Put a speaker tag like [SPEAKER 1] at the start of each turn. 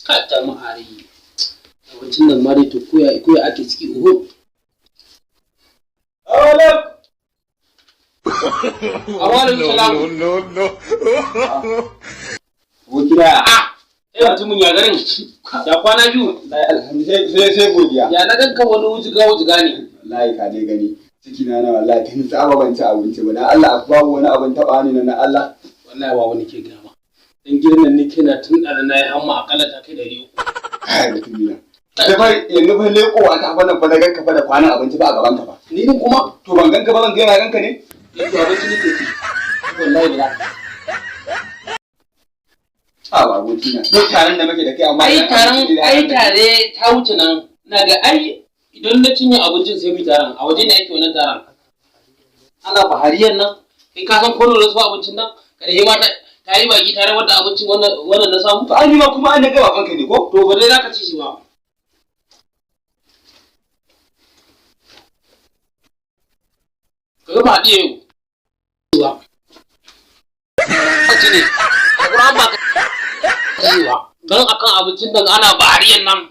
[SPEAKER 1] Ka ta ma'ari. Abincin nan ma dai to koya ake ciki uhu. Awalaikum salam. No.
[SPEAKER 2] Godiya.
[SPEAKER 1] Mutumin ya garin. Ya kwana biyu.
[SPEAKER 2] Alhamdulillah sai godiya.
[SPEAKER 1] Ya na ganka wani wujiga ne.
[SPEAKER 2] Wallahi ka dai gani. Ciki na wallahi kan tsaba ban ci abinci ba. Dan Allah babu wani abin taba ni na Allah.
[SPEAKER 1] Wallahi ba wani ke gama. Dan girman ni kina tun da na yi hamma akalla ta kai 300.
[SPEAKER 2] Kai mutumina. Da fa yanzu fa lekowa ta fa nan fa na ganka fa da kwanan abinci ba a gaban ka ba.
[SPEAKER 1] Ni din kuma
[SPEAKER 2] to ban ganka ba ban ga yana ganka ne?
[SPEAKER 1] Yanzu abinci nake ci. Wallahi bila.
[SPEAKER 2] Ba aboki na. Duk taron da muke da kai amma
[SPEAKER 1] ai tare ta wuce nan. Na ga ai idan na cinye abincin sai mu taron. A waje ne ake wannan taron. Ana bahariyan nan. Kai ka san kono da su abincin nan? Kada he mata ta yi baki tare wadda abincin wannan na samu.
[SPEAKER 2] To an yi ma kuma an ga babanka ne ko?
[SPEAKER 1] To ba dai zaka ci shi ba. Ka ba haɗiye yau. Ci ne. Alƙur'an ba ka yi ba. Don akan abincin da ana bahariyan nan.